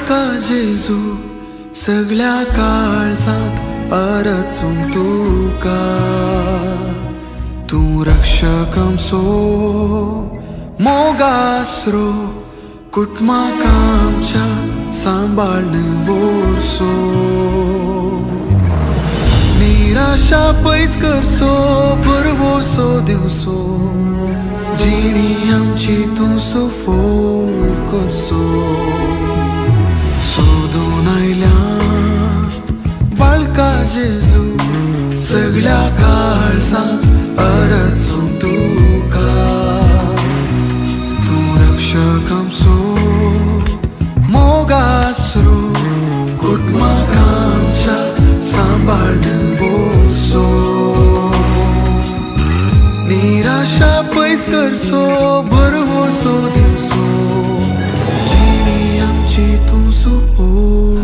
बाळका जेजू सगळ्या काळजात आरचून तुका तू रक्षकमसो मोगासरो कुटुंबाक आमच्या सांभाळणं बोरसो निराशा पयस करसो परवोसो दिवसो जिणी आमची तूं सफोल करसो सोदून आयल्या बाळका जेजू सगळ्या काळजात आरचून तुका तूं रक्षक आमचो मोगासरो कुटुंबाक आमच्या सांभाळणं बोरसो निराशा पयस करसो भरवोसो दिवसो जिणी आमची तूं सफोल